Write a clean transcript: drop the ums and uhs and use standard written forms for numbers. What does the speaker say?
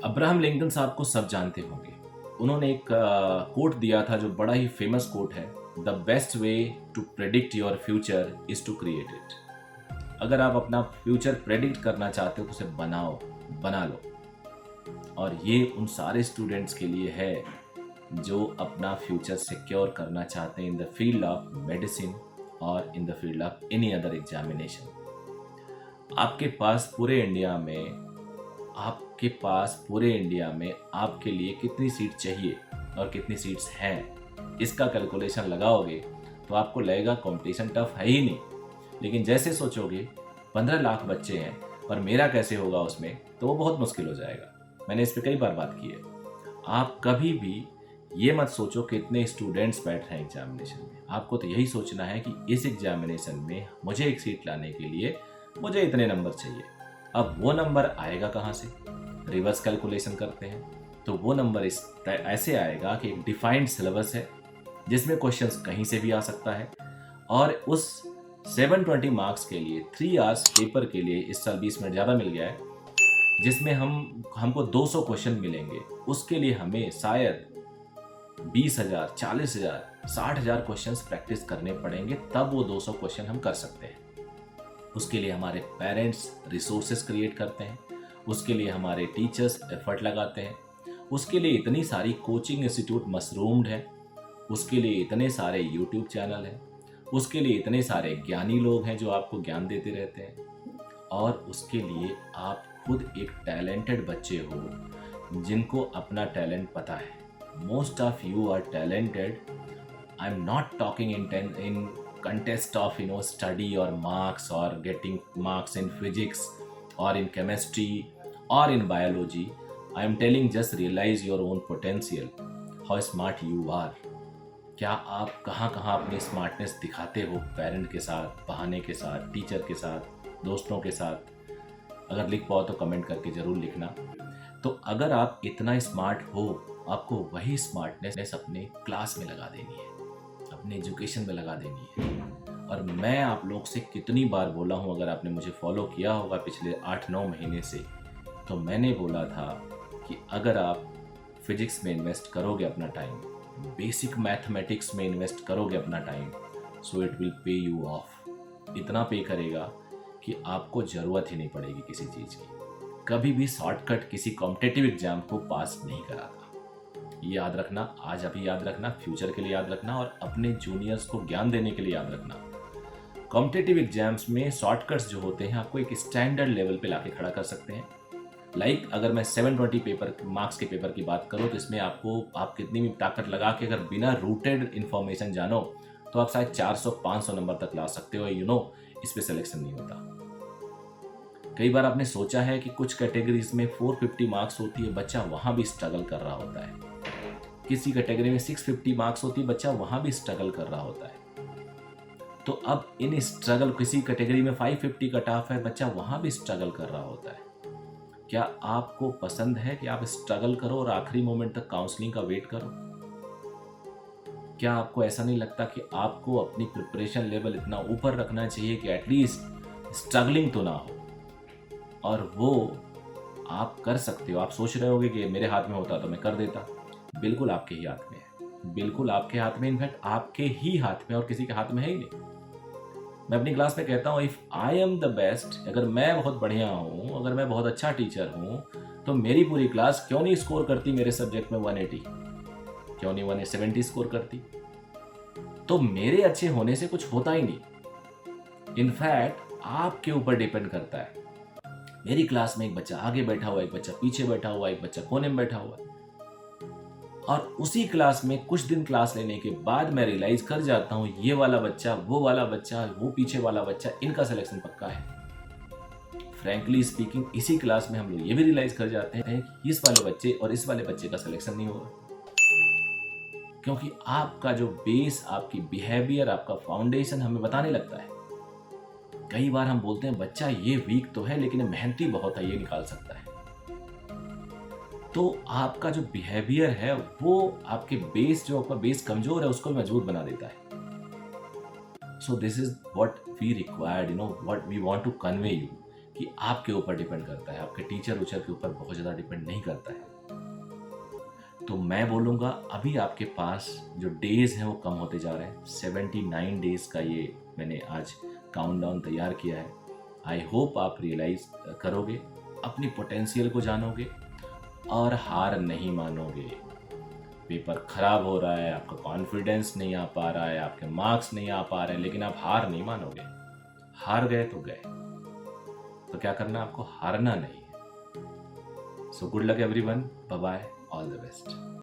Abraham Lincoln साहब को सब जानते होंगे। उन्होंने एक कोट दिया था जो बड़ा ही फेमस कोट है, the best way to predict your future is to create it. अगर आप अपना फ्यूचर प्रेडिक्ट करना चाहते हो तो उसे बना लो। और ये उन सारे स्टूडेंट्स के लिए है जो अपना फ्यूचर सिक्योर करना चाहते हैं in the field of medicine और in the field of any other examination. आपके पास पूरे इंडिया में आपके लिए कितनी सीट चाहिए और कितनी सीट्स हैं, इसका कैलकुलेशन लगाओगे तो आपको लगेगा कंपटीशन टफ है ही नहीं। लेकिन जैसे सोचोगे 15 लाख बच्चे हैं और मेरा कैसे होगा उसमें, तो वो बहुत मुश्किल हो जाएगा। मैंने इस पर कई बार बात की है। आप कभी भी ये मत सोचो कि इतने स्टूडेंट्स बैठ रहे हैं एग्जामिनेशन में। आपको तो यही सोचना है कि इस एग्जामिनेशन में मुझे एक सीट लाने के लिए मुझे इतने नंबर चाहिए। अब वो नंबर आएगा कहाँ से? रिवर्स कैलकुलेशन करते हैं तो वो नंबर ऐसे आएगा कि एक डिफाइंड सिलेबस है जिसमें क्वेश्चंस कहीं से भी आ सकता है, और उस 720 मार्क्स के लिए 3 आवर्स पेपर के लिए इस साल 20 मिनट ज़्यादा मिल गया है, जिसमें हमको 200 क्वेश्चन मिलेंगे। उसके लिए हमें शायद 20,000, 40,000, 60,000 क्वेश्चन प्रैक्टिस करने पड़ेंगे, तब वो 200 क्वेश्चन हम कर सकते हैं। उसके लिए हमारे पेरेंट्स रिसोर्सेस क्रिएट करते हैं, उसके लिए हमारे टीचर्स एफर्ट लगाते हैं, उसके लिए इतनी सारी कोचिंग इंस्टीट्यूट मशरूम्ड है, उसके लिए इतने सारे यूट्यूब चैनल हैं, उसके लिए इतने सारे ज्ञानी लोग हैं जो आपको ज्ञान देते रहते हैं, और उसके लिए आप खुद एक टैलेंटेड बच्चे हो जिनको अपना टैलेंट पता है। Most of you are talented. I am not talking in contest of study or marks or getting marks in physics or in chemistry or in biology. I am telling just realize your own potential, how smart you are. क्या आप कहाँ कहाँ अपनी smartness दिखाते हो? Parent के साथ, बहाने के साथ, टीचर के साथ, दोस्तों के साथ। अगर लिख पाओ तो कमेंट करके ज़रूर लिखना। तो अगर आप इतना स्मार्ट हो, आपको वही स्मार्टनेस अपने क्लास में लगा देनी है, अपने एजुकेशन में लगा देनी है। और मैं आप लोग से कितनी बार बोला हूँ, अगर आपने मुझे फॉलो किया होगा पिछले 8-9 महीने से, तो मैंने बोला था कि अगर आप फिजिक्स में इन्वेस्ट करोगे अपना टाइम, बेसिक मैथमेटिक्स में इन्वेस्ट करोगे अपना time, so it will pay you of. इतना पे करेगा कि आपको ज़रूरत ही नहीं पड़ेगी किसी चीज़ की। कभी भी शॉर्टकट किसी कॉम्पिटिटिव एग्जाम को पास नहीं कराता। ये याद रखना, आज अभी याद रखना, फ्यूचर के लिए याद रखना, और अपने जूनियर्स को ज्ञान देने के लिए याद रखना। कॉम्पिटिटिव एग्जाम्स में शॉर्टकट्स जो होते हैं आपको एक स्टैंडर्ड लेवल पे लाके खड़ा कर सकते हैं। अगर मैं 720 मार्क्स के पेपर की बात करूँ तो इसमें आप कितनी भी ताकत लगा के अगर बिना रूटेड इन्फॉर्मेशन जानो तो आप शायद 400-500 नंबर तक ला सकते हो। इस पर सिलेक्शन नहीं होता। कई बार आपने सोचा है कि कुछ कैटेगरीज में 450 मार्क्स होती है, बच्चा वहाँ भी स्ट्रगल कर रहा होता है। किसी कैटेगरी में 650 मार्क्स होती है, बच्चा वहाँ भी स्ट्रगल कर रहा होता है। तो अब इन स्ट्रगल, किसी कैटेगरी में 550 कट ऑफ है, बच्चा वहाँ भी स्ट्रगल कर रहा होता है। क्या आपको पसंद है कि आप स्ट्रगल करो और आखिरी मोमेंट तक काउंसलिंग का वेट करो? क्या आपको ऐसा नहीं लगता कि आपको अपनी प्रिपरेशन लेवल इतना ऊपर रखना चाहिए कि एटलीस्ट स्ट्रगलिंग तो ना हो? और वो आप कर सकते हो। आप सोच रहे होगे कि मेरे हाथ में होता तो मैं कर देता। बिल्कुल आपके ही हाथ में है, बिल्कुल आपके हाथ में, इनफैक्ट आपके ही हाथ में, और किसी के हाथ में है ही नहीं। मैं अपनी क्लास में कहता हूँ, if I am the best, अगर मैं बहुत बढ़िया हूँ, अगर मैं बहुत अच्छा टीचर हूँ, तो मेरी पूरी क्लास क्यों नहीं स्कोर करती मेरे सब्जेक्ट में 180, क्यों नहीं 170 स्कोर करती? तो मेरे अच्छे होने से कुछ होता ही नहीं। इनफैक्ट आपके ऊपर डिपेंड करता है। मेरी क्लास में एक बच्चा आगे बैठा हुआ, एक बच्चा पीछे बैठा हुआ, एक बच्चा कोने में बैठा हुआ, और उसी क्लास में कुछ दिन क्लास लेने के बाद मैं रियलाइज कर जाता हूँ ये वाला बच्चा, वो वाला बच्चा, वो पीछे वाला बच्चा, इनका सिलेक्शन पक्का है। फ्रैंकली स्पीकिंग, इसी क्लास में हम लोग ये भी रियलाइज कर जाते हैं कि इस वाले बच्चे और इस वाले बच्चे का सिलेक्शन नहीं होगा, क्योंकि आपका जो बेस, आपकी बिहेवियर, आपका फाउंडेशन हमें बताने लगता है। कई बार हम बोलते हैं बच्चा ये वीक तो है लेकिन मेहनती बहुत है, ये निकाल सकता है। तो आपका जो बिहेवियर है वो आपके बेस, जो आपका बेस कमजोर है, उसको मजबूत बना देता है। So this is what we required, what we want to convey you, कि आपके ऊपर डिपेंड करता है, आपके टीचर उचर के ऊपर बहुत ज़्यादा डिपेंड नहीं करता है। तो मैं बोलूँगा अभी आपके पास जो डेज़ हैं वो कम होते जा रहे हैं। 79 डेज़ का ये मैंने आज काउंटडाउन तैयार किया है। आई होप आप रियलाइज़ करोगे, अपनी पोटेंशियल को जानोगे और हार नहीं मानोगे। पेपर खराब हो रहा है, आपका कॉन्फिडेंस नहीं आ पा रहा है, आपके मार्क्स नहीं आ पा रहे हैं, लेकिन आप हार नहीं मानोगे। हार गए तो गए, तो क्या करना, आपको हारना नहीं है। So good luck everyone, bye bye, all the best.